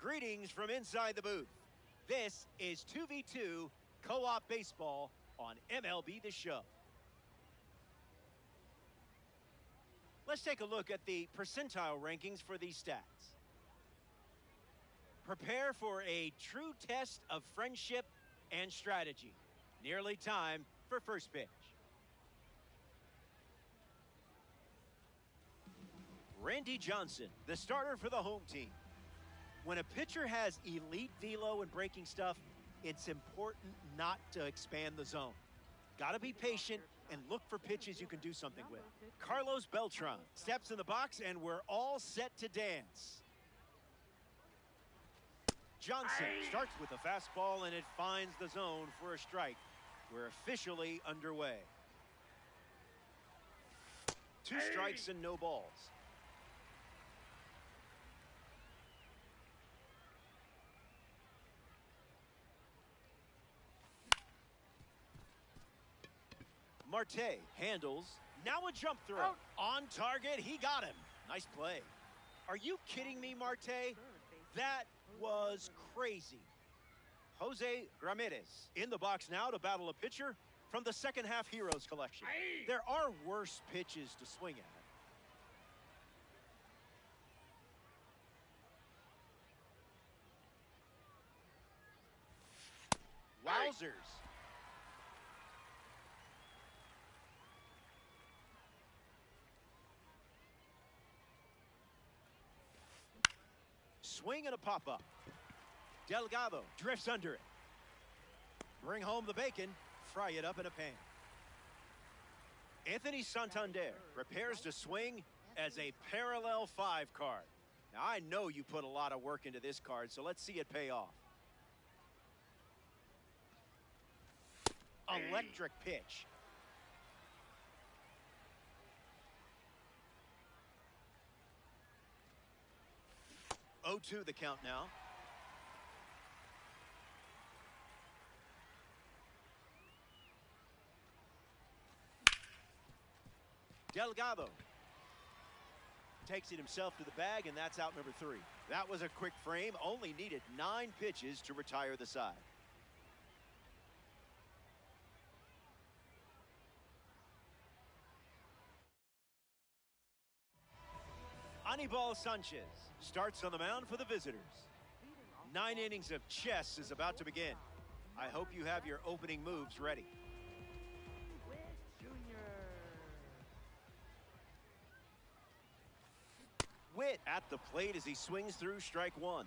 Greetings from inside the booth. This is 2v2 Co-op Baseball on MLB The Show. Let's take a look at the percentile rankings for these stats. Prepare for a true test of friendship and strategy. Nearly time for first pitch. Randy Johnson, the starter for the home team. When a pitcher has elite velo and breaking stuff, it's important not to expand the zone. Got to be patient and look for pitches you can do something with. Carlos Beltran steps in the box, and we're all set to dance. Johnson starts with a fastball, and it finds the zone for a strike. We're officially underway. 2 strikes and no balls. Marte handles. Now a jump throw. Out. On target. He got him. Nice play. Are you kidding me, Marte? That was crazy. Jose Ramirez in the box now to battle a pitcher from the second half Heroes collection. There are worse pitches to swing at. Wowzers. Swing and a pop-up. Delgado drifts under it. Bring home the bacon. Fry it up in a pan. Anthony Santander prepares to swing as a parallel 5 card. Now, I know you put a lot of work into this card, so let's see it pay off. Electric pitch. Oh, 2 the count now. Delgado takes it himself to the bag, and that's out number 3. That was a quick frame. Only needed 9 pitches to retire the side. Anibal Sanchez starts on the mound for the visitors. 9 innings of chess is about to begin. I hope you have your opening moves ready. Witt at the plate as he swings through strike 1.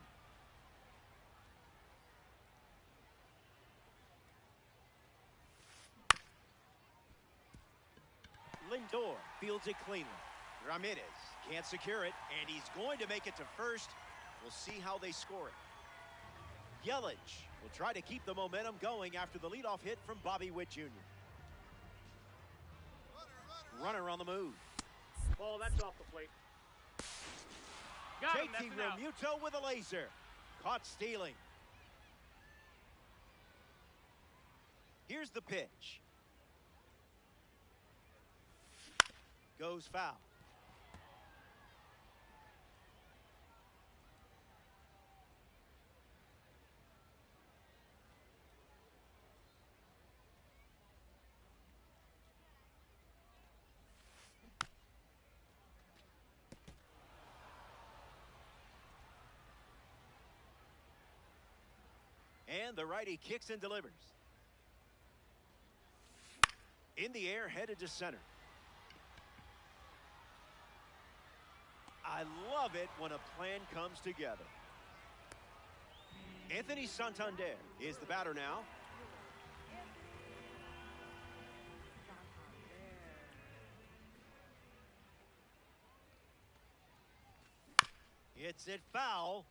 Lindor fields it cleanly. Ramirez can't secure it, and he's going to make it to first. We'll see how they score it. Yelich will try to keep the momentum going after the leadoff hit from Bobby Witt Jr. Runner on the move. Ball, that's off the plate. JT Realmuto with a laser. Caught stealing. Here's the pitch. Goes foul. And the righty kicks and delivers. In the air, headed to center. I love it when a plan comes together. Anthony Santander is the batter now. Hits it foul.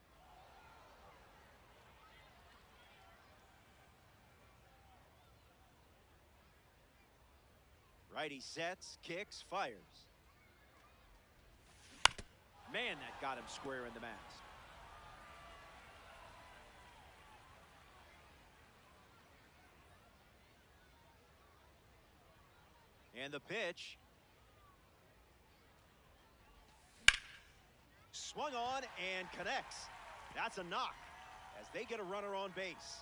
Righty sets, kicks, fires. Man, that got him square in the mask. And the pitch. Swung on and connects. That's a knock as they get a runner on base.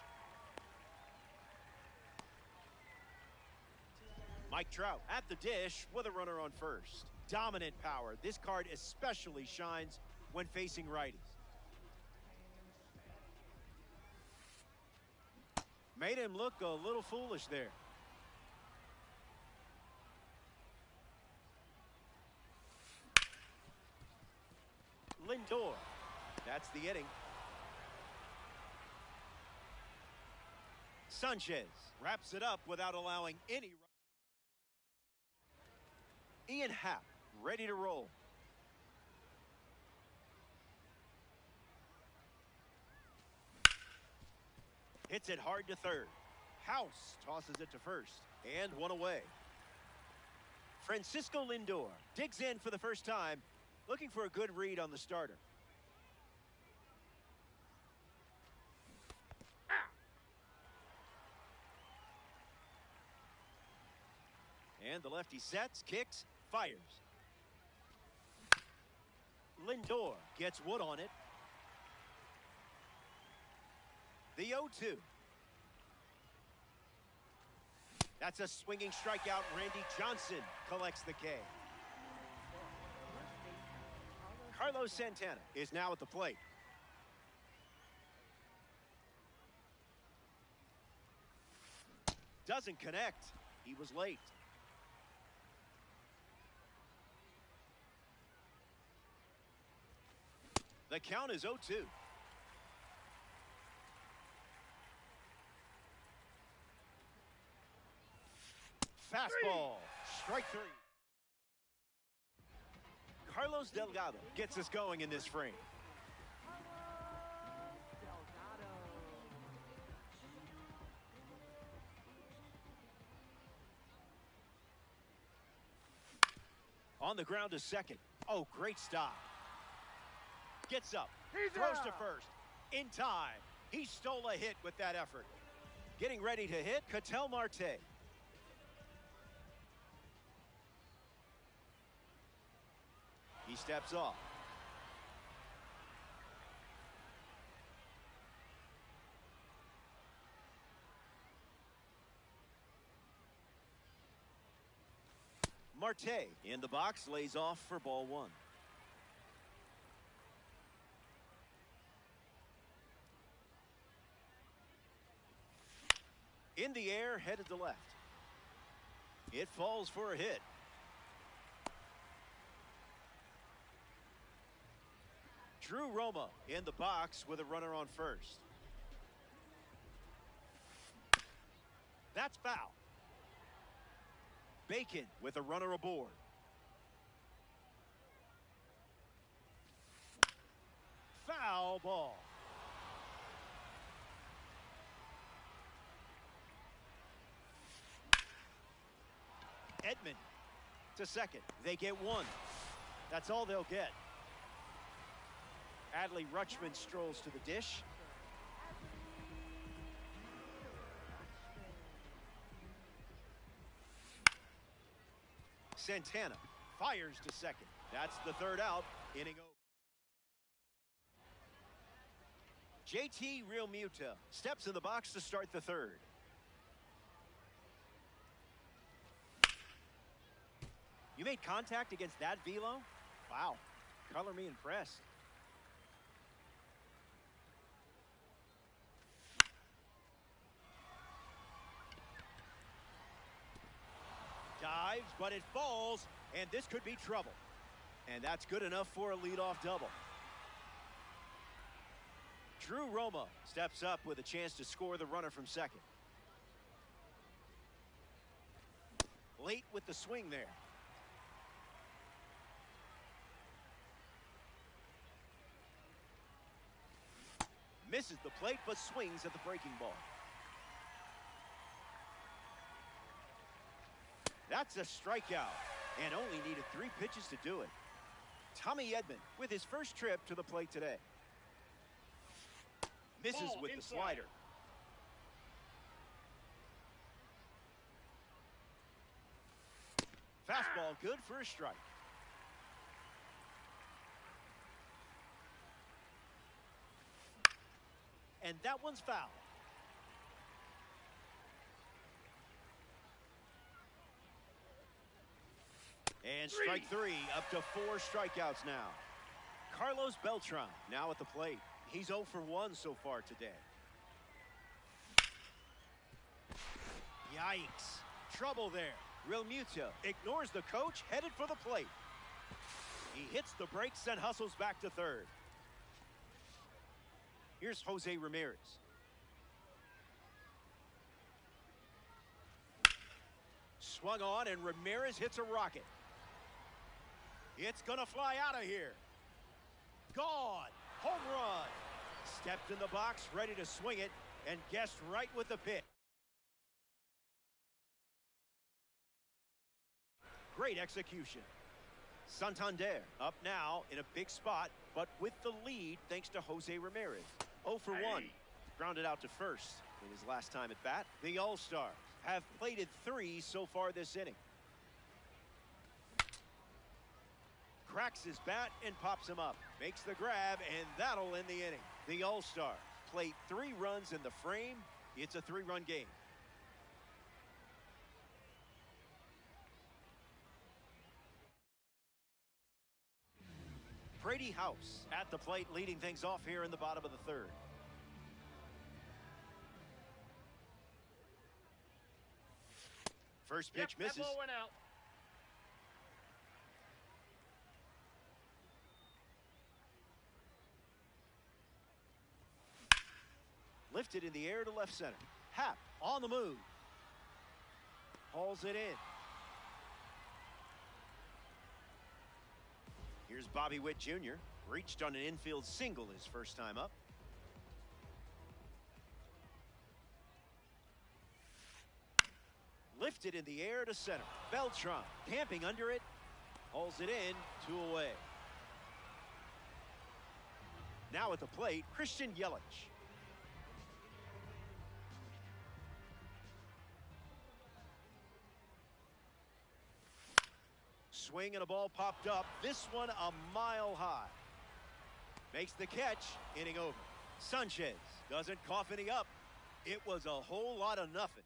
Mike Trout at the dish with a runner on first. Dominant power. This card especially shines when facing righties. Made him look a little foolish there. Lindor. That's the inning. Sanchez wraps it up without allowing any. Ian Happ ready to roll. Hits it hard to third. House tosses it to first. And one away. Francisco Lindor digs in for the first time, looking for a good read on the starter. And the lefty sets, kicks, fires. Lindor gets wood on it. The 0-2. That's a swinging strikeout. Randy Johnson collects the K. Carlos Santana is now at the plate. Doesn't connect. He was late. The count is 0-2. Fastball. Strike three. Carlos Delgado gets us going in this frame. On the ground to second. Oh, great stop. Gets up, throws to first. In time. He stole a hit with that effort. Getting ready to hit, Ketel Marte. He steps off. Marte in the box, lays off for ball one. In the air, headed to left. It falls for a hit. Drew Roma in the box with a runner on first. That's foul. Bacon with a runner aboard. Foul ball. Edman to second. They get one. That's all they'll get. Adley Rutschman strolls to the dish. Santana fires to second. That's the third out. Inning over. JT Realmuto steps in the box to start the third. You made contact against that velo? Wow. Color me impressed. Dives, but it falls, and this could be trouble. And that's good enough for a leadoff double. Drew Roma steps up with a chance to score the runner from second. Late with the swing there. Misses the plate, but swings at the breaking ball. That's a strikeout, and only needed 3 pitches to do it. Tommy Edman with his first trip to the plate today. Misses with the slider. Fastball good for a strike. and that one's foul. And strike three, up to 4 strikeouts now. Carlos Beltran now at the plate. He's 0 for 1 so far today. Yikes. Trouble there. Realmuto ignores the coach, headed for the plate. He hits the brakes and hustles back to third. Here's Jose Ramirez. Swung on, and Ramirez hits a rocket. It's going to fly out of here. Gone. Home run. Stepped in the box, ready to swing it, and guessed right with the pitch. Great execution. Santander up now in a big spot, but with the lead thanks to Jose Ramirez. 0 for 1. Grounded out to first in his last time at bat. The All-Stars have plated 3 so far this inning. Cracks his bat and pops him up. Makes the grab, and that'll end the inning. The All-Stars played 3 runs in the frame. It's a 3-run game. Brady House at the plate, leading things off here in the bottom of the 3rd. First pitch misses. That ball went out. Lifted in the air to left center. Happ on the move. Hauls it in. Here's Bobby Witt Jr. Reached on an infield single his first time up. Lifted in the air to center. Beltran camping under it. Hauls it in. 2 away. Now at the plate, Christian Yelich. Swing and a ball popped up. This one a mile high. Makes the catch. Inning over. Sanchez doesn't cough any up. It was a whole lot of nothing.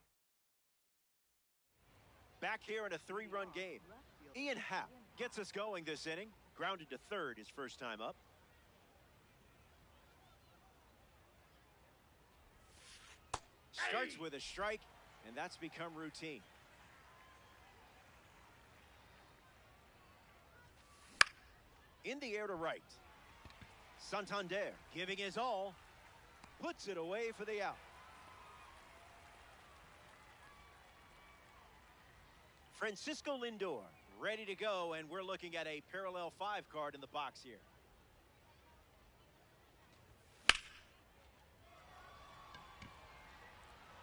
Back here in a 3-run game. Ian Happ gets us going this inning. Grounded to third his first time up. Starts with a strike, and that's become routine. In the air to right. Santander giving his all. Puts it away for the out. Francisco Lindor ready to go, and we're looking at a parallel 5 card in the box here.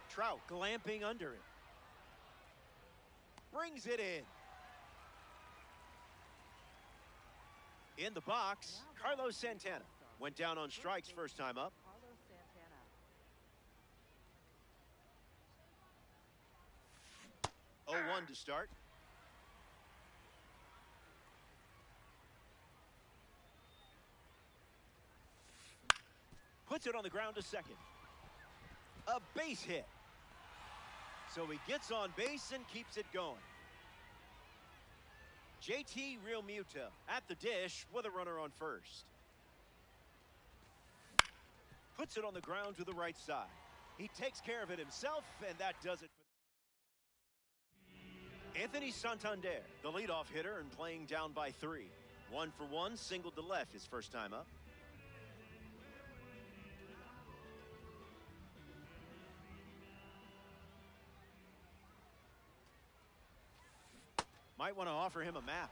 Trout glamping under it. Brings it in. In the box, Carlos Santana went down on strikes first time up. 0-1 to start. Puts it on the ground to second. A base hit. So he gets on base and keeps it going. JT Realmuto at the dish with a runner on first. Puts it on the ground to the right side. He takes care of it himself, and that does it for Anthony Santander, the leadoff hitter, and playing down by 3. 1 for 1, singled to left his first time up. Might want to offer him a map.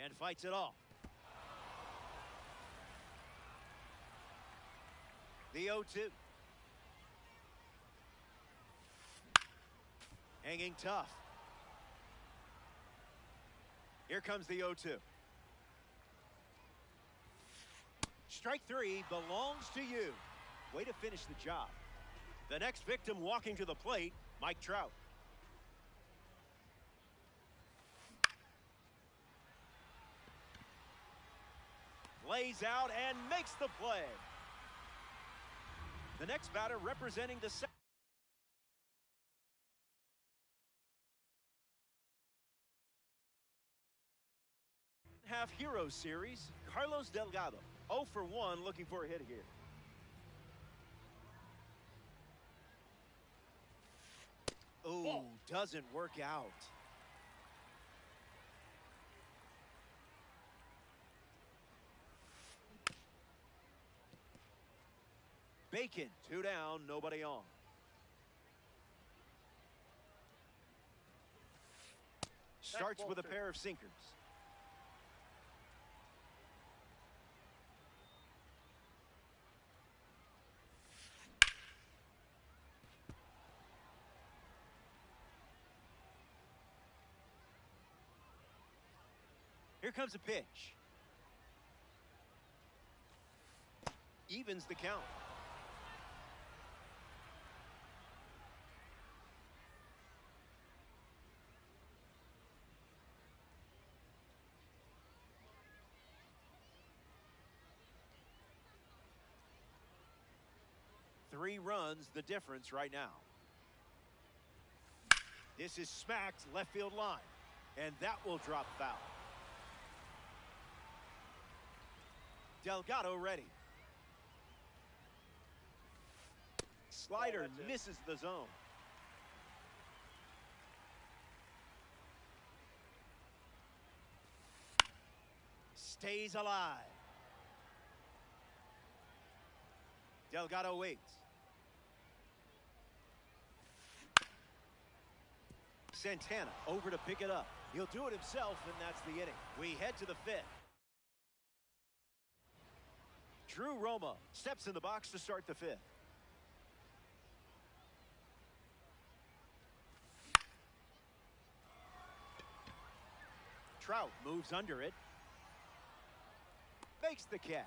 And fights it off. The 0-2. Hanging tough. Here comes the 0-2. Strike 3 belongs to you. Way to finish the job. The next victim walking to the plate, Mike Trout. Lays out and makes the play. The next batter representing the second half Hero Series, Carlos Delgado. 0 for 1, looking for a hit here. Oh, doesn't work out. Bacon, 2 down, nobody on. Starts with a pair of sinkers. Here comes a pitch. Evens the count. Three runs the difference right now. This is smacked left field line, and that will drop foul. Delgado ready. Slider misses the zone. Stays alive. Delgado waits. Santana over to pick it up. He'll do it himself, and that's the inning. We head to the 5th. Drew Romo steps in the box to start the 5th. Trout moves under it. Makes the catch.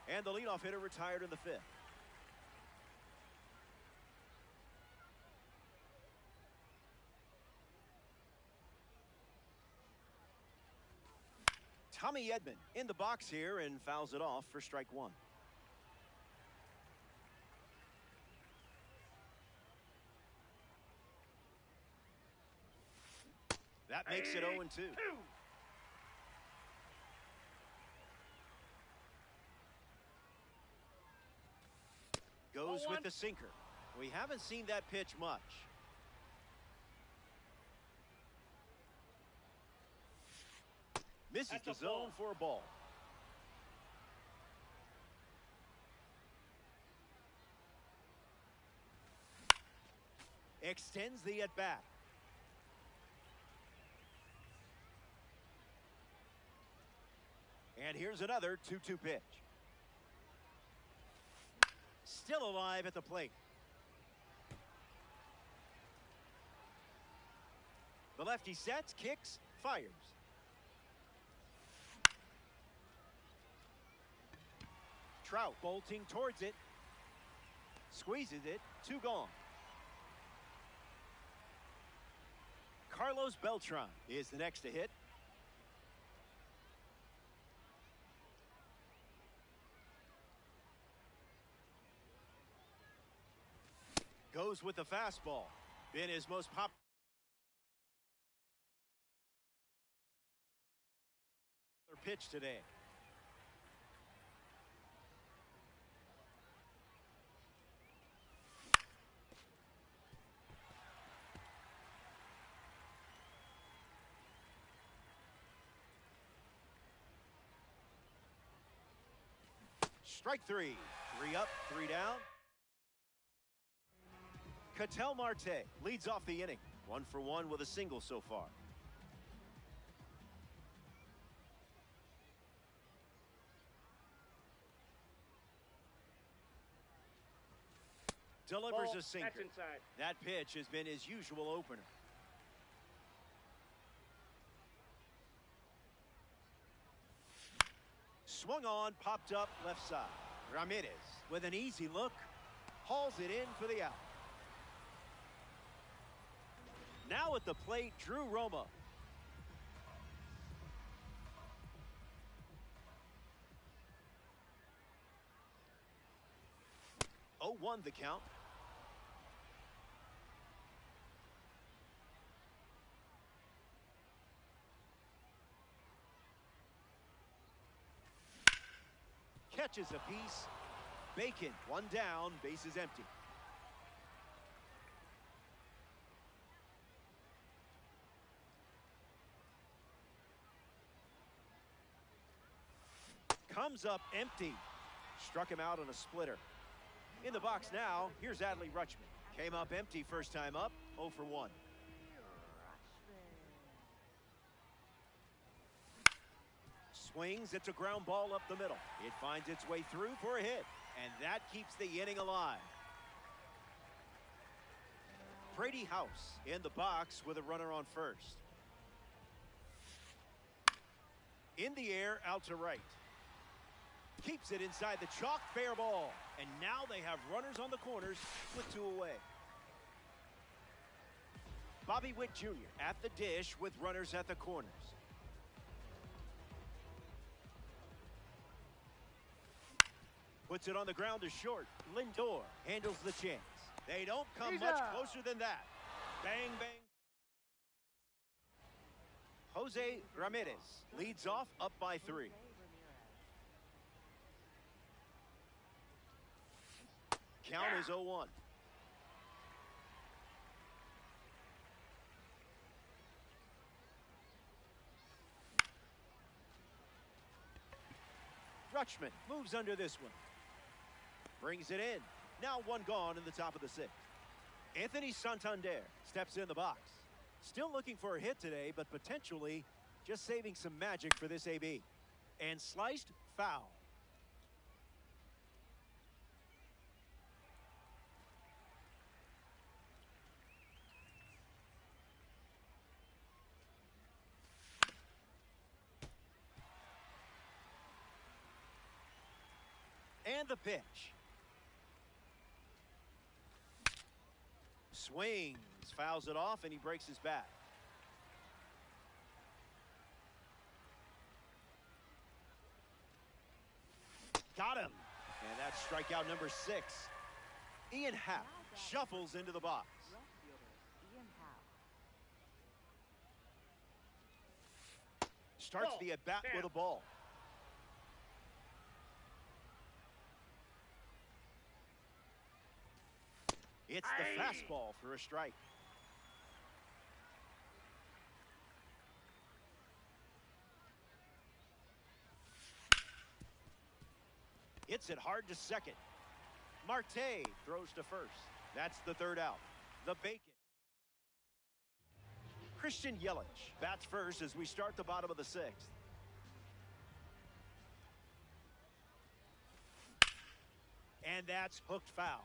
And the leadoff hitter retired in the 5th. Tommy Edman in the box here and fouls it off for strike 1. That makes it 0-2. Goes with the sinker. We haven't seen that pitch much. Misses the zone for a ball. Extends the at-bat. And here's another 2-2 pitch. Still alive at the plate. The lefty sets, kicks, fires. Trout bolting towards it. Squeezes it. 2 gone. Carlos Beltran is the next to hit. Goes with the fastball. Been his most popular pitch today. Strike 3. 3 up, 3 down. Ketel Marte leads off the inning. 1 for 1 with a single so far. Delivers a sinker. That's inside. That pitch has been his usual opener. Swung on, popped up left side. Ramirez with an easy look. Hauls it in for the out. Now at the plate, Drew Romo. 1 the count. Catches a piece. Bacon, 1 down, bases empty. Comes up empty. Struck him out on a splitter. In the box now, here's Adley Rutschman. Came up empty first time up, 0 for 1. Swings, it's a ground ball up the middle. It finds its way through for a hit, and that keeps the inning alive. Brady House in the box with a runner on first. In the air, out to right. Keeps it inside the chalk, fair ball. And now they have runners on the corners with 2 away. Bobby Witt Jr. at the dish with runners at the corners. Puts it on the ground to short. Lindor handles the chance. They don't come much closer than that. Bang, bang. Jose Ramirez leads off, up by 3. Count is 0-1. Rutschman moves under this one. Brings it in. Now 1 gone in the top of the 6th. Anthony Santander steps in the box. Still looking for a hit today, but potentially just saving some magic for this AB. And sliced foul. And the pitch. Swings, fouls it off, and he breaks his bat. Got him. And that's strikeout number 6. Ian Happ shuffles into the box. Starts the at-bat with a ball. It's the fastball for a strike. Hits it hard to second. Marte throws to first. That's the 3rd out. The Bacon. Christian Yelich bats first as we start the bottom of the 6th. And that's hooked foul.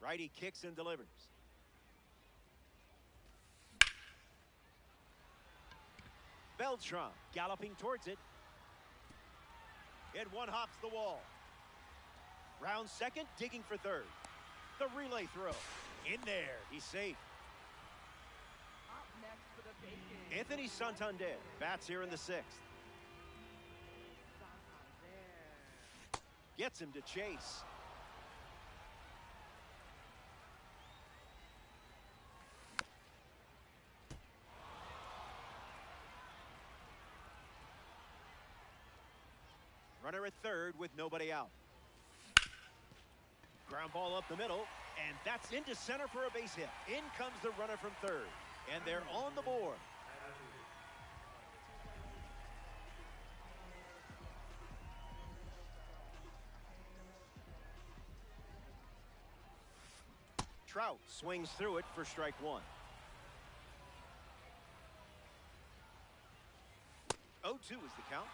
Righty kicks and delivers. Beltran galloping towards it. And one hops the wall. Round second, digging for third. The relay throw. In there. He's safe. Up next for the Bacon. Anthony Santander bats here in the 6th. Gets him to chase. Runner at third with nobody out. Ground ball up the middle, and that's into center for a base hit. In comes the runner from third, and they're on the board. Trout swings through it for strike 1. 0-2 is the count.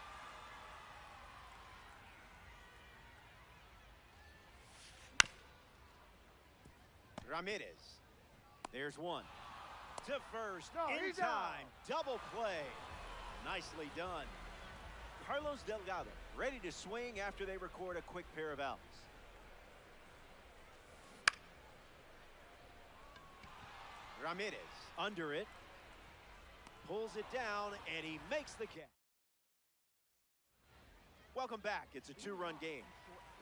Ramirez. There's one. To first. In time. Double play. Nicely done. Carlos Delgado ready to swing after they record a quick pair of outs. Ramirez under it. Pulls it down, and he makes the catch. Welcome back. It's a two-run game.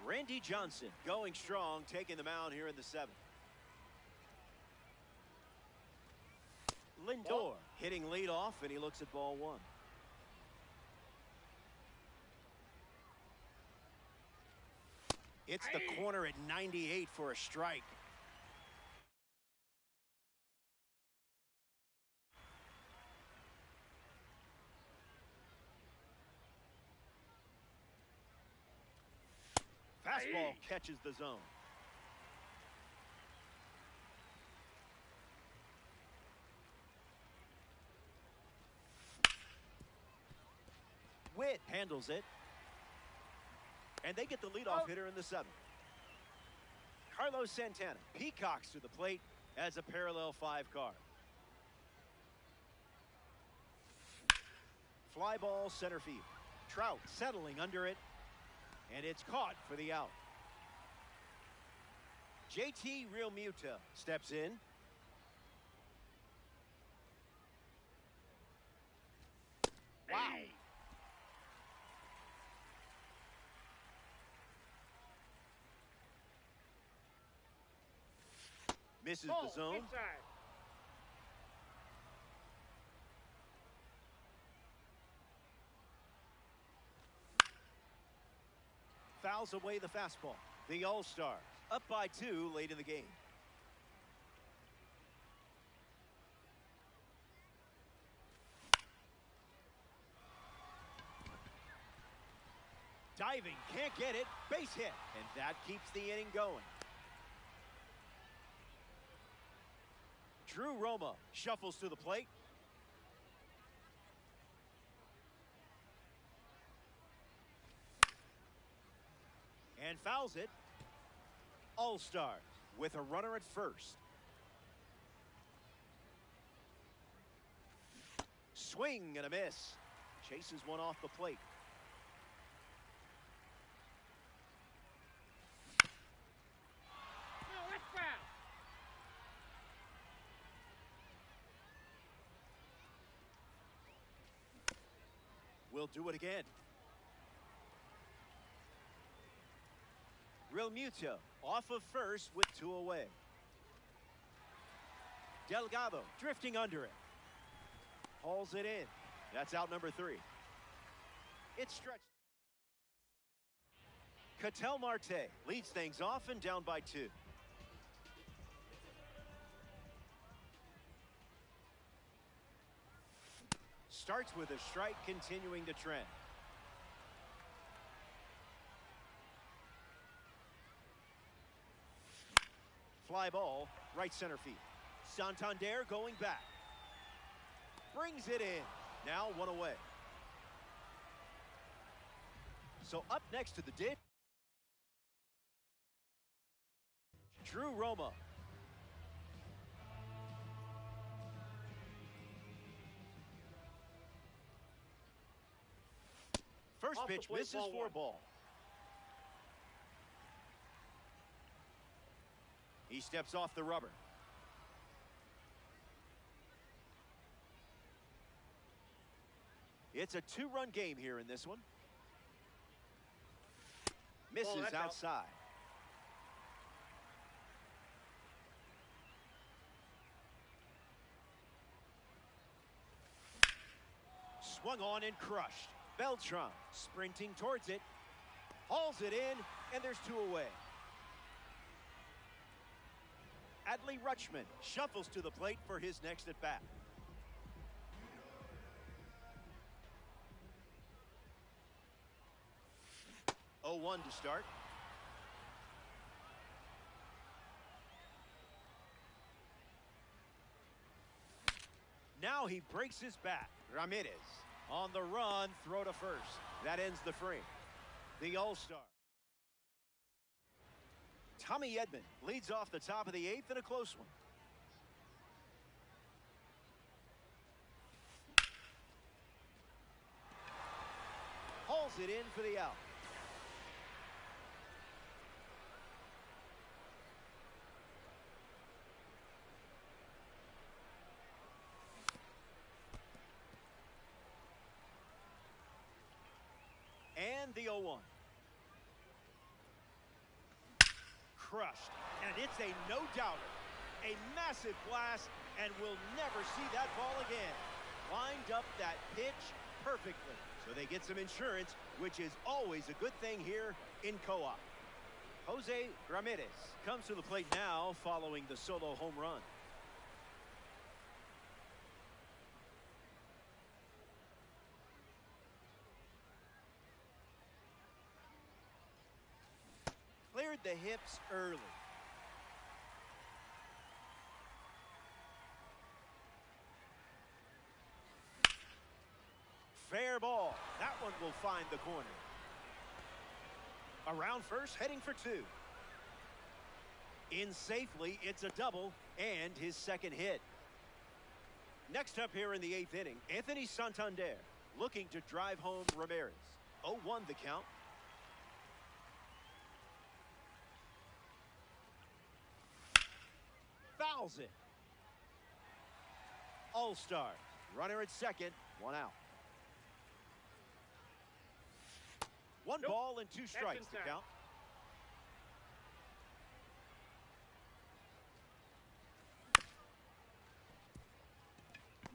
Randy Johnson going strong, taking the mound here in the seventh. Lindor hitting leadoff, and he looks at ball one. It's the corner at 98 for a strike. Fastball catches the zone. Witt handles it. And they get the leadoff hitter in the seventh. Carlos Santana peacocks to the plate as a parallel five car. Fly ball center field. Trout settling under it. And it's caught for the out. JT Realmuto steps in. Wow. Misses the zone. Inside. Fouls away the fastball. The All-Stars up by 2 late in the game. Diving, can't get it, base hit, and that keeps the inning going. Drew Romo shuffles to the plate. And fouls it. All-Stars with a runner at first. Swing and a miss. Chases one off the plate. No, that's foul. We'll do it again. Realmuto off of first with 2 away. Delgado drifting under it. Hauls it in. That's out number 3. It's stretched. Ketel Marte leads things off and down by 2. Starts with a strike, continuing the trend. Fly ball, right center field. Santander going back. Brings it in. Now 1 away. So up next to the ditch, Drew Romo. First pitch misses for ball. He steps off the rubber. It's a 2-run game here in this one. Misses outside. Swung on and crushed. Beltran sprinting towards it. Hauls it in, and there's 2 away. Adley Rutschman shuffles to the plate for his next at bat. Oh, 1 to start. Now he breaks his bat. Ramirez on the run, throw to first. That ends the frame. The All-Star. Tommy Edman leads off the top of the 8th in a close one. Hauls it in for the out. And the 0-1. Crushed. And it's a no-doubter. A massive blast, and we'll never see that ball again. Lined up that pitch perfectly. So they get some insurance, which is always a good thing here in co-op. Jose Ramirez comes to the plate now following the solo home run. Cleared the hips early. Fair ball. That one will find the corner. Around first, heading for two. In safely, it's a double and his second hit. Next up here in the 8th inning, Anthony Santander looking to drive home Ramirez. 0-1 the count. Fouls it. All-Star. Runner at second, one out. One ball and two strikes to count.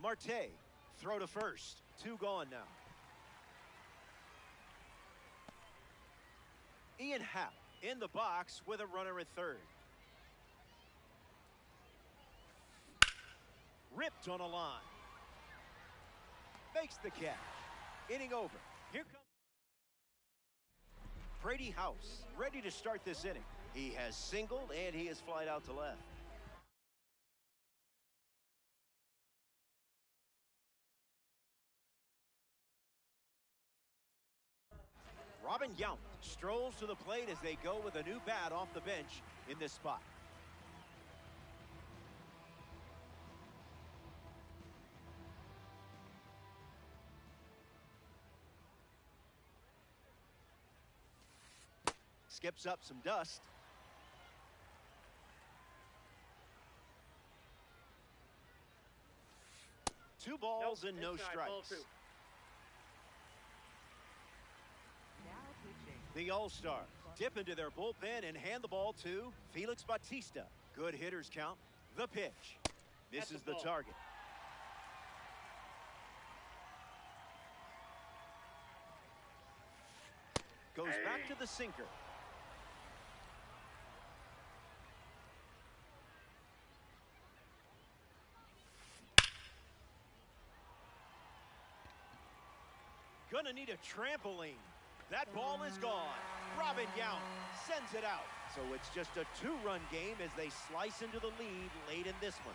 Marte, throw to first. Two gone now. Ian Happ in the box with a runner at third. Ripped on a line. Makes the catch. Inning over. Here comes Brady House, ready to start this inning. He has singled and he has flied out to left. Robin Yount strolls to the plate as they go with a new bat off the bench in this spot. Skips up some dust. Two balls and no strikes. The All-Star dip into their bullpen and hand the ball to Felix Bautista. Good hitters count. The pitch. This is the target. Goes back to the sinker. Gonna need a trampoline. That ball is gone. Robin Yount sends it out. So it's just a two-run game as they slice into the lead late in this one.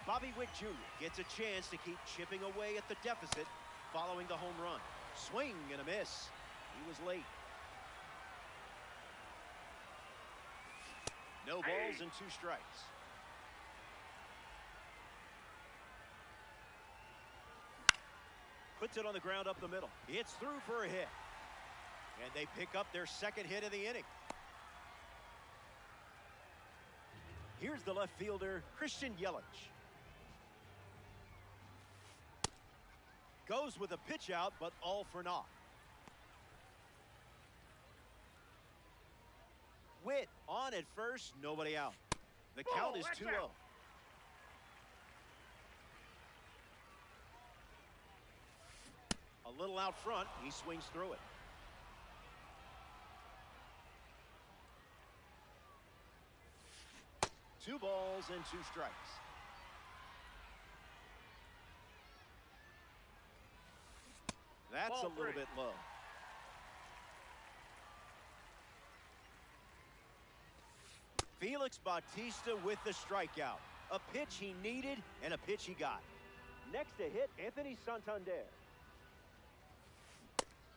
Bobby Witt Jr. gets a chance to keep chipping away at the deficit following the home run. Swing and a miss. He was late. No balls and two strikes. Puts it on the ground up the middle. It's through for a hit. And they pick up their second hit of the inning. Here's the left fielder, Christian Yelich. Goes with a pitch out, but all for naught. Witt on at first, nobody out. The count is 2-0. A little out front, he swings through it. Two balls and two strikes. That's a little bit low. Felix Bautista with the strikeout. A pitch he needed and a pitch he got. Next to hit, Anthony Santander.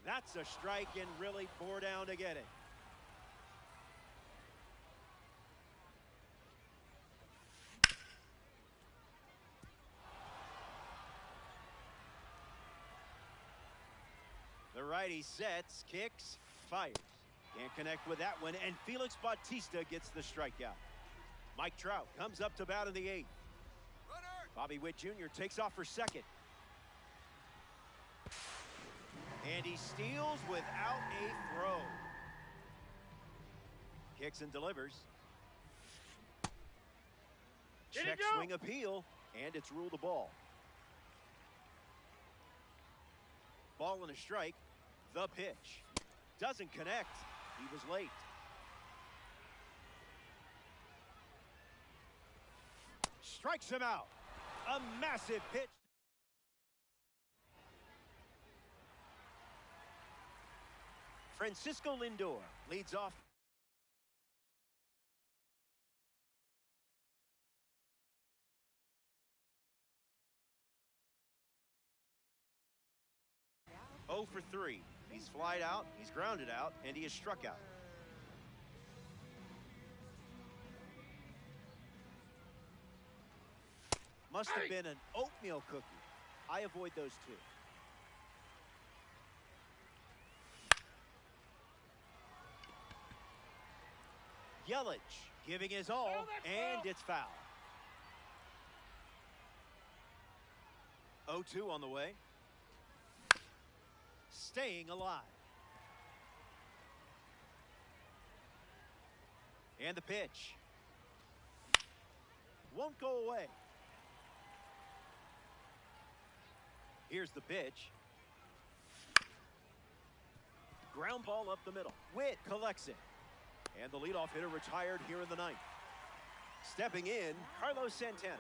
That's a strike and really bore down to get it. The righty sets, kicks, fires. Can't connect with that one, and Felix Bautista gets the strikeout. Mike Trout comes up to bat in the 8th. Bobby Witt Jr. takes off for second. And he steals without a throw. Kicks and delivers. Check swing appeal, and it's ruled a ball. Ball and a strike. The pitch. Doesn't connect. He was late. Strikes him out. A massive pitch. Francisco Lindor leads off. Oh for 3. He's flied out, he's grounded out, and he is struck out. Must have been an oatmeal cookie. I avoid those two. Yelich giving his all, and it's foul. 0-2 on the way. Staying alive. And the pitch. Won't go away. Here's the pitch. Ground ball up the middle. Witt collects it. And the leadoff hitter retired here in the ninth. Stepping in, Carlos Santana.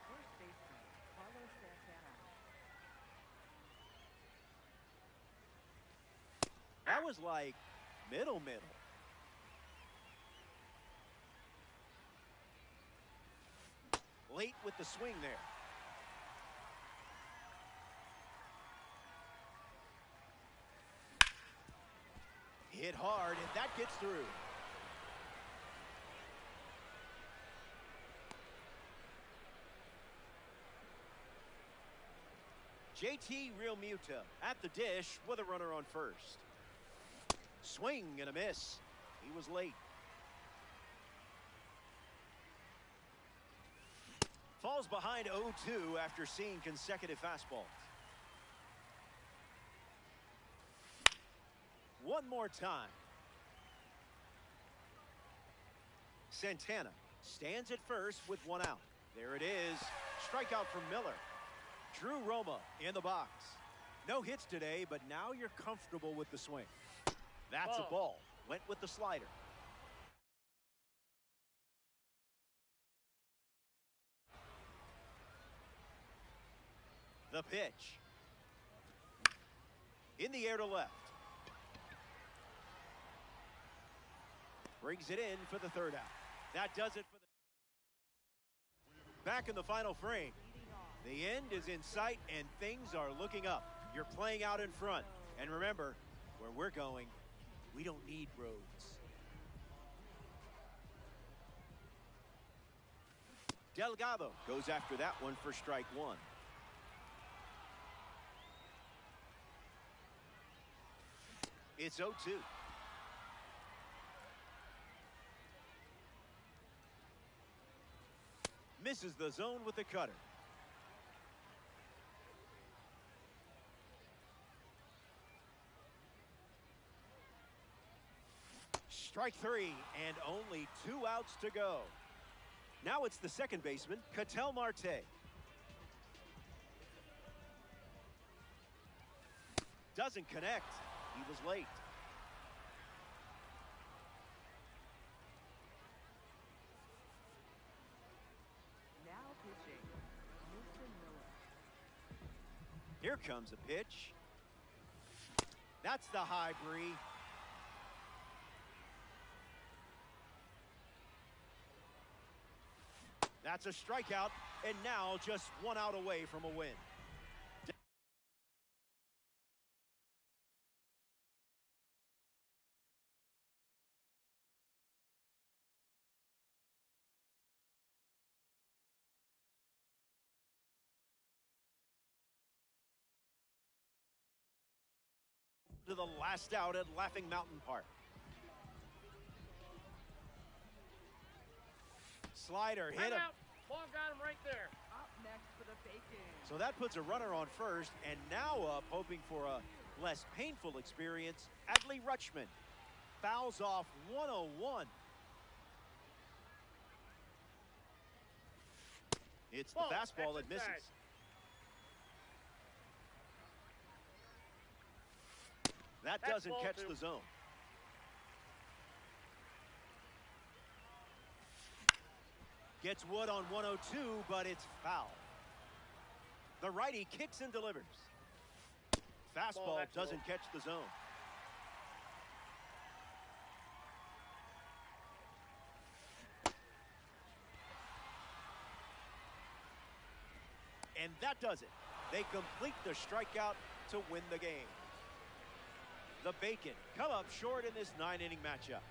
First baseman, Carlos Santana. That was like middle. Late with the swing there. Hit hard, and that gets through. JT Realmuto at the dish with a runner on first. Swing and a miss. He was late. Falls behind 0-2 after seeing consecutive fastballs. One more time. Santana stands at first with one out. There it is. Strikeout from Miller. Drew Roma in the box. No hits today, but now you're comfortable with the swing. That's a ball. Went with the slider. The pitch. In the air to left. Brings it in for the third out. That does it for the... Back in the final frame. The end is in sight, and things are looking up. You're playing out in front. And remember, where we're going, we don't need roads. Delgado goes after that one for strike one. It's 0-2. Misses the zone with the cutter. Strike 3, and only 2 outs to go. Now it's the second baseman, Ketel Marte. Doesn't connect. He was late. Now pitching, Houston Miller. Here comes a pitch. That's the high, Bree. That's a strikeout, and now just 1 out away from a win. To the last out at Laughing Mountain Park. Slider hit him. Ball got him right there. Up next for the bacon. So that puts a runner on first, and now up hoping for a Less painful experience, Adley Rutschman fouls off 101. It's the Ball, fastball that exit misses. tag. That That's doesn't ball catch 2. the zone. Gets Wood on 102, but it's foul. The righty kicks and delivers. Fastball that's doesn't low. catch the zone. And that does it. They complete the strikeout to win the game. The Bacon come up short in this 9-inning matchup.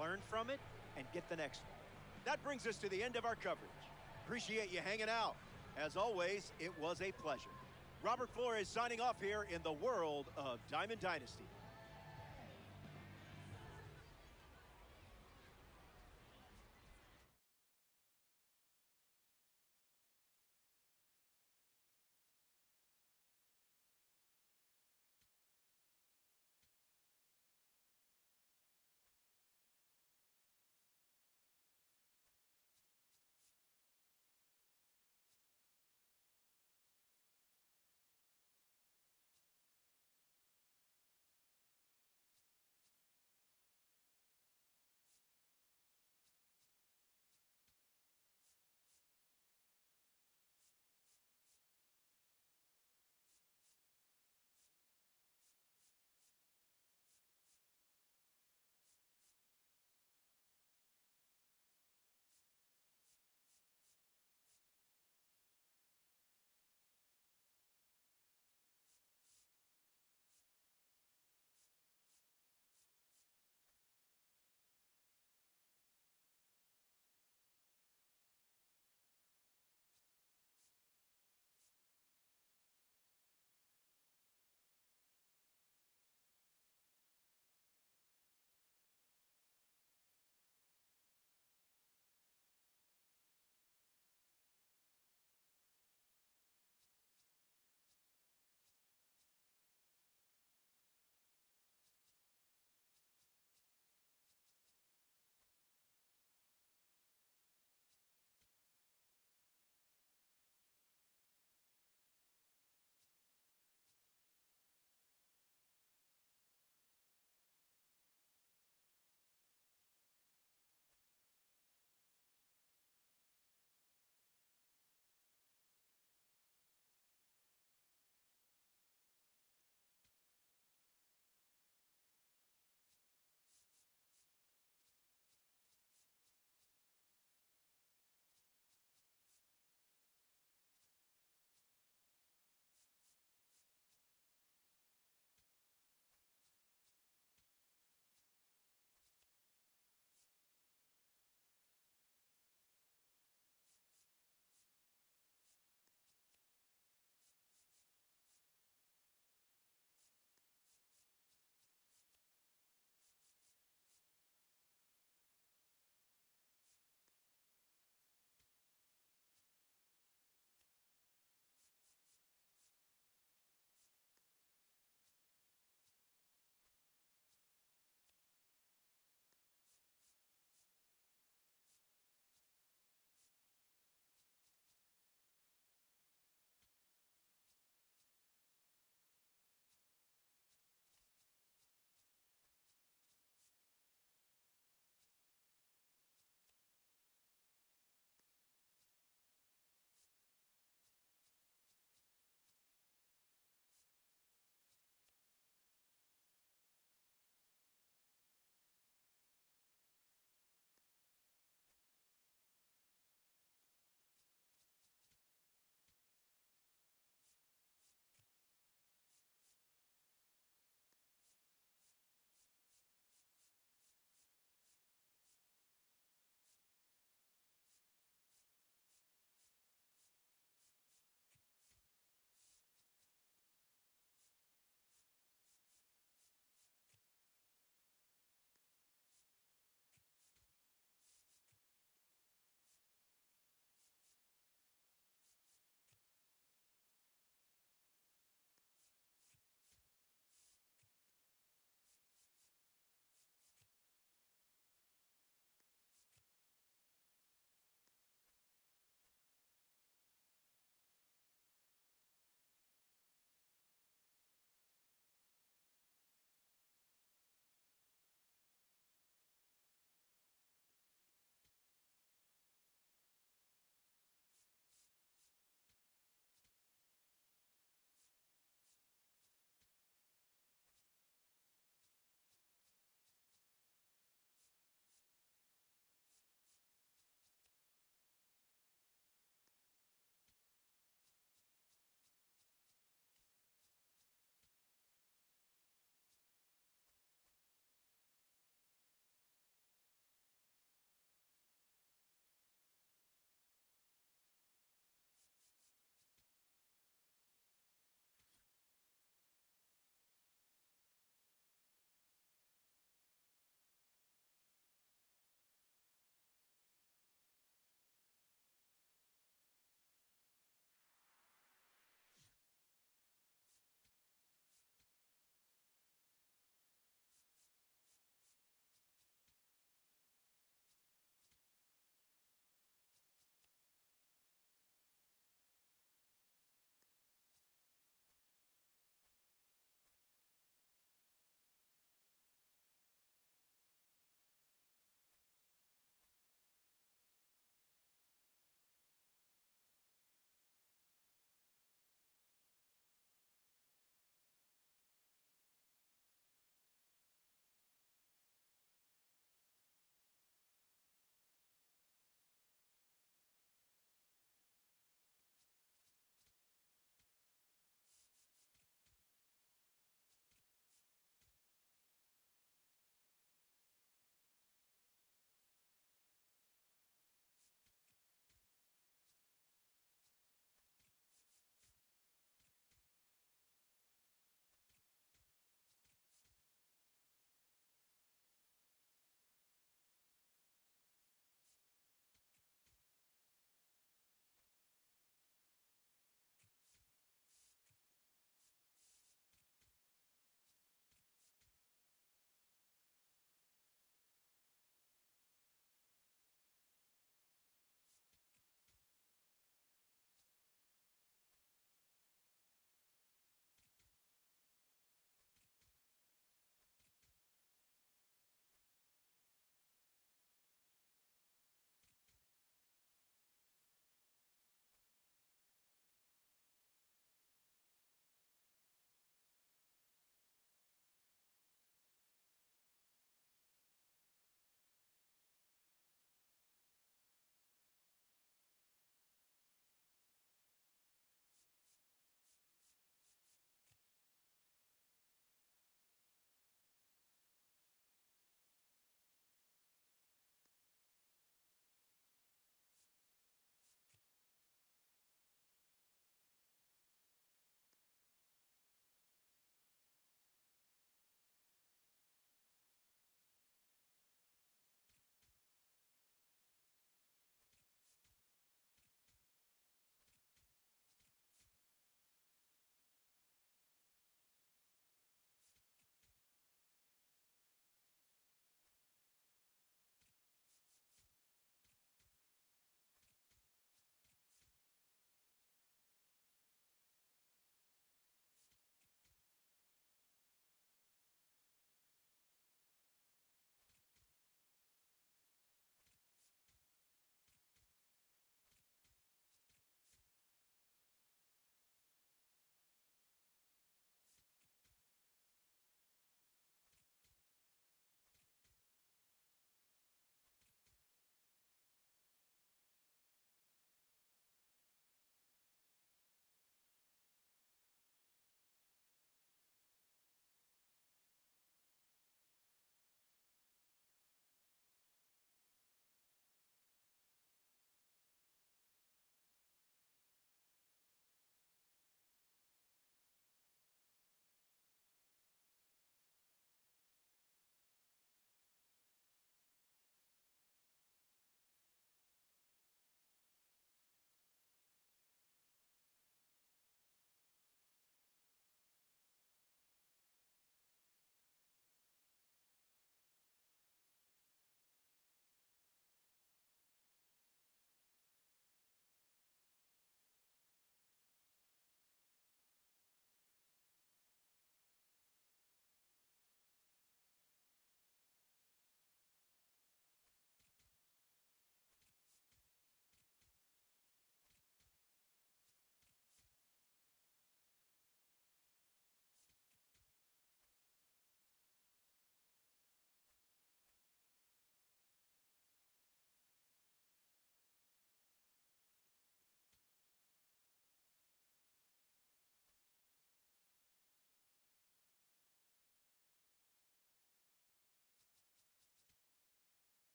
Learn from it and get the next one. That brings us to the end of our coverage. Appreciate you hanging out. As always, it was a pleasure. Robert Flores signing off here in the world of Diamond Dynasty.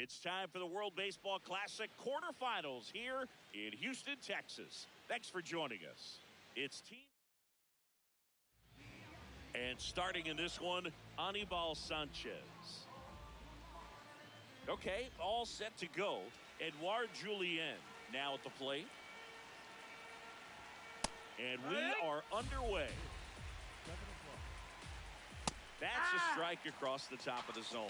It's time for the World Baseball Classic quarterfinals here in Houston, Texas. Thanks for joining us. It's team. And starting in this one, Anibal Sanchez. Okay, all set to go. Edouard Julien now at the plate. And we are underway. That's a strike across the top of the zone.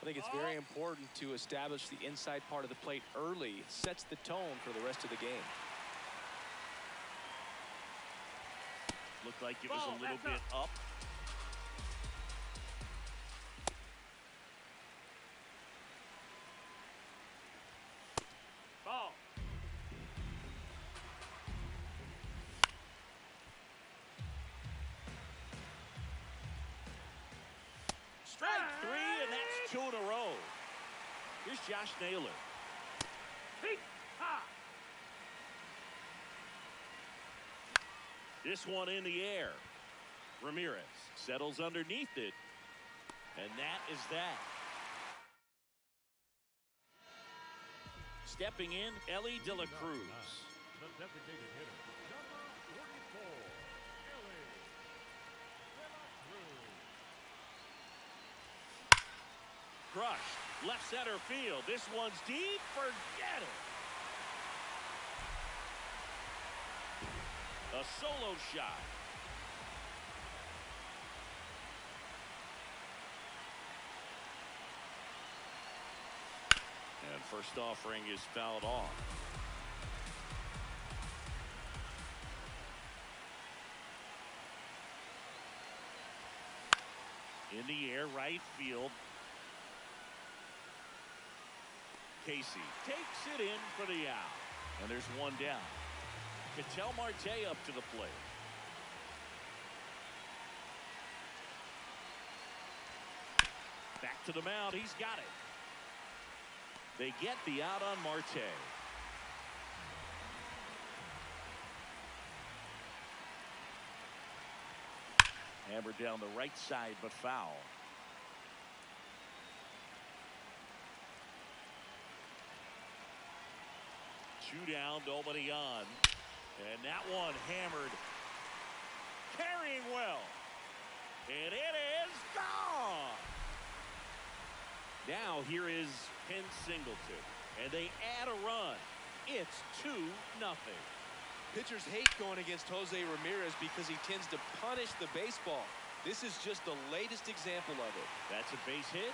I think it's very important to establish the inside part of the plate early. It sets the tone for the rest of the game. Looked like it was a little bit up. Ball. Strike three, and that's 2 in a row. Here's Josh Naylor. This one in the air. Ramirez settles underneath it. And that is that. Stepping in, Elly De La Cruz. The designated hitter, number 44, Elly De La Cruz. Crushed. Left center field. This one's deep. Forget it. A solo shot. And first offering is fouled off. In the air, right field. Casey takes it in for the out. And there's one down. Ketel Marte up to the plate. Back to the mound. He's got it. They get the out on Marte. Hammered down the right side, but foul. Two down, nobody on. And that one hammered. Carrying well. And it is gone. Now here is Ken Singleton. And they add a run. It's 2-0. Pitchers hate going against Jose Ramirez because he tends to punish the baseball. This is just the latest example of it. That's a base hit.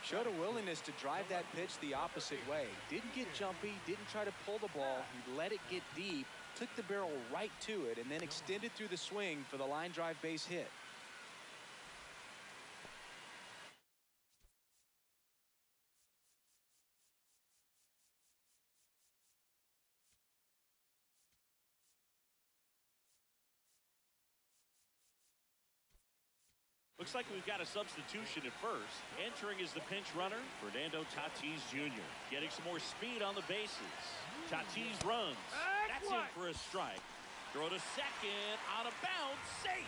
Showed a willingness to drive that pitch the opposite way. Didn't get jumpy, didn't try to pull the ball. He let it get deep, took the barrel right to it, and then extended through the swing for the line drive base hit. Looks like we've got a substitution at first. Entering is the pinch runner, Fernando Tatis Jr. Getting some more speed on the bases. Tatis runs. That's in for a strike. Throw to second. Out of bounds. Safe.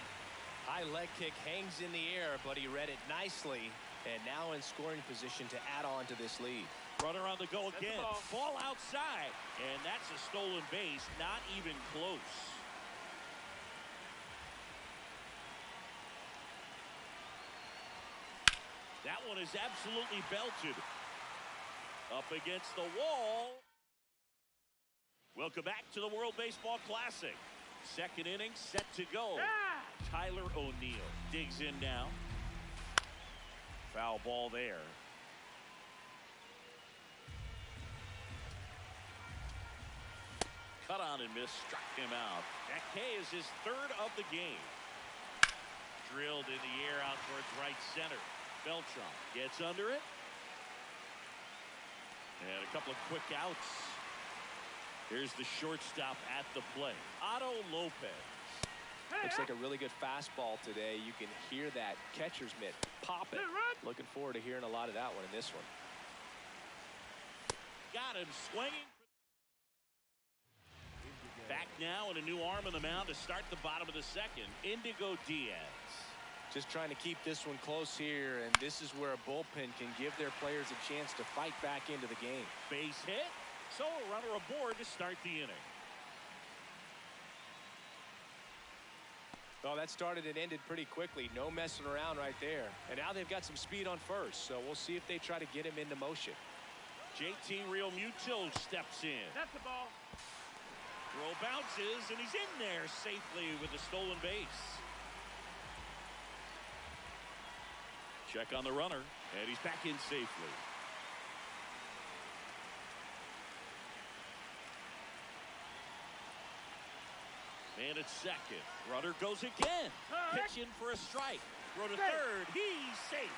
High leg kick hangs in the air, but he read it nicely. And now in scoring position to add on to this lead. Runner on the go again. Ball outside. And that's a stolen base. Not even close. That one is absolutely belted. Up against the wall. Welcome back to the World Baseball Classic. Second inning set to go. Tyler O'Neill digs in now. Foul ball there. Cut on and miss, struck him out. That K is his third of the game. Drilled in the air out towards right center. Beltran gets under it. And a couple of quick outs. Here's the shortstop at the plate, Otto Lopez. Looks like a really good fastball today. You can hear that catcher's mitt pop it. Looking forward to hearing a lot of that one in this one. Got him swinging. Back now and a new arm on the mound to start the bottom of the second. Indigo Diaz. Just trying to keep this one close here, and this is where a bullpen can give their players a chance to fight back into the game. Base hit. So a runner aboard to start the inning. Oh, that started and ended pretty quickly. No messing around right there. And now they've got some speed on first, so we'll see if they try to get him into motion. JT Realmuto steps in. That's the ball. Throw bounces, and he's in there safely with a stolen base. Check on the runner, and he's back in safely. Man at second. Runner goes again. Pitch in for a strike. Throw to third. He's safe.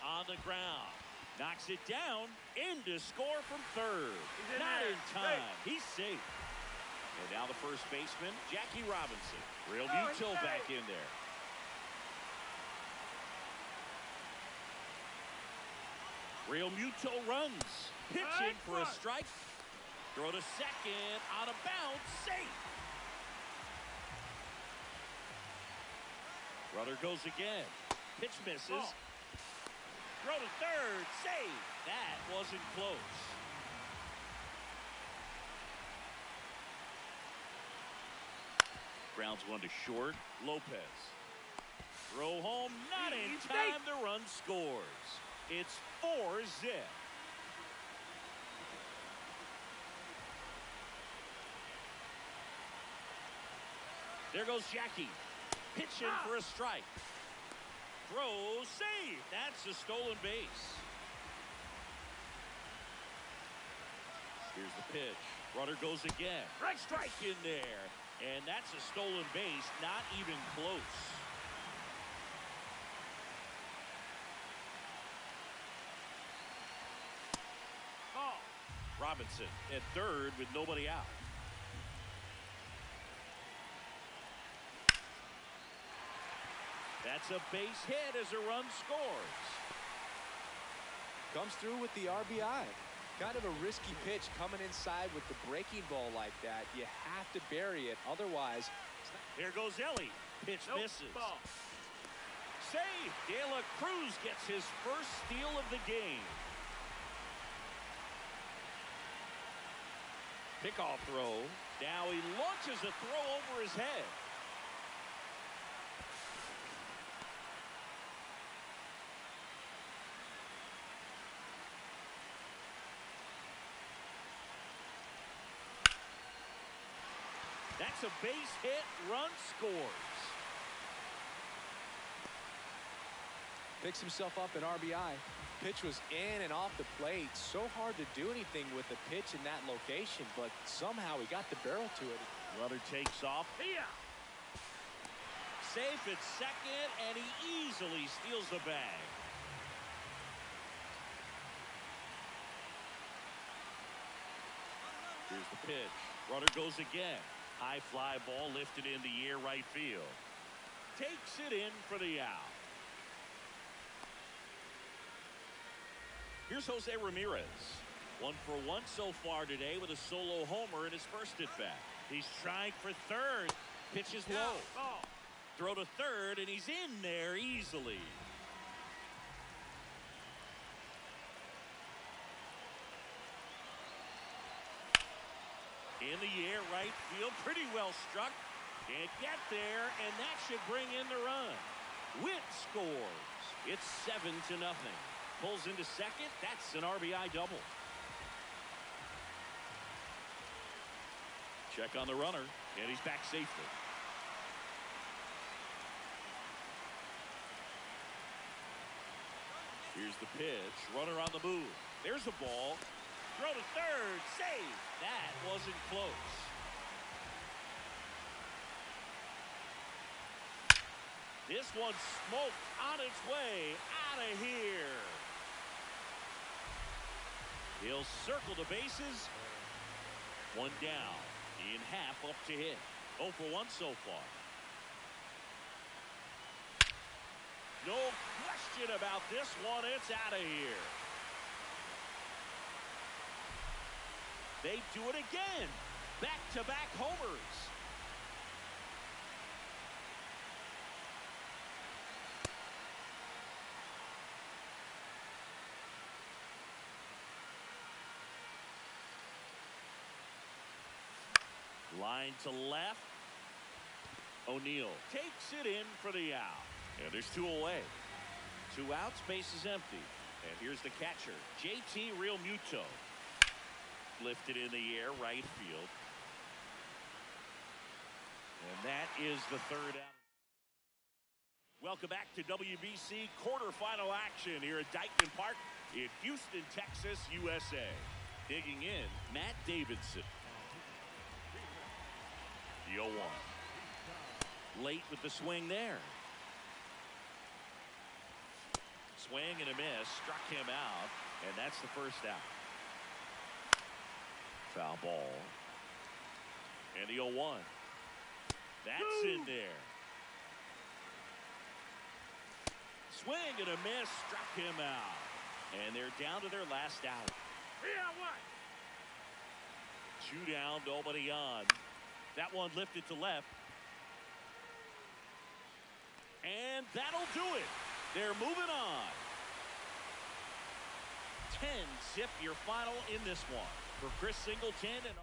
On the ground. Knocks it down. In to score from third. Not in time. He's safe. And now the first baseman, Jackie Robinson. Realmuto back in there. Realmuto runs. Pitch in for a strike. Throw to second. On a bounce. Safe. Runner goes again. Pitch misses. Throw to third. Save. That wasn't close. Grounds one to short. Lopez. Throw home. Not in time. The run scores. It's 4-0. There goes Jackie. Pitch in for a strike. Throw, save. That's a stolen base. Here's the pitch. Runner goes again. Strike in there. And that's a stolen base. Not even close. Robinson at third with nobody out. That's a base hit as a run scores. Comes through with the RBI. Kind of a risky pitch coming inside with the breaking ball like that. You have to bury it. Otherwise. Here goes Ellie. Pitch misses. Ball. Save. De La Cruz gets his first steal of the game. Pickoff throw. Now he launches a throw over his head. That's a base hit. Run scores. Picks himself up an RBI. Pitch was in and off the plate. So hard to do anything with the pitch in that location, but somehow he got the barrel to it. Runner takes off. Safe at second, and he easily steals the bag. Here's the pitch. Runner goes again. High fly ball lifted in the air right field. Takes it in for the out. Here's Jose Ramirez. 1 for 1 so far today with a solo homer in his first at bat. He's trying for third. Pitch is low. Throw to third, and he's in there easily. In the air, right field, pretty well struck. Can't get there, and that should bring in the run. Witt scores. It's 7-0. Pulls into second. That's an RBI double. Check on the runner, and he's back safely. Here's the pitch. Runner on the move. There's the ball. Throw to third. Save. That wasn't close. This one's smoked on its way out of here. He'll circle the bases. One down. In half up to hit. 0 for 1 so far. No question question about this one. It's out of here. They do it again. Back-to-back homers. Line to left. O'Neill takes it in for the out. And there's 2 away. 2 outs, base is empty. And here's the catcher, JT Realmuto. Lifted in the air, right field. And that is the 3rd out. Welcome back to WBC quarterfinal action here at Dyckman Park in Houston, Texas, USA. Digging in, Matt Davidson. The 0-1. Late with the swing there. Swing and a miss, struck him out, and that's the 1st out. Foul ball. And the 0-1. That's in there. Swing and a miss, struck him out. And they're down to their last out. 2 down, nobody on. That one lifted to left. And that'll do it. They're moving on. 10-zip your final in this one. For Chris Singleton and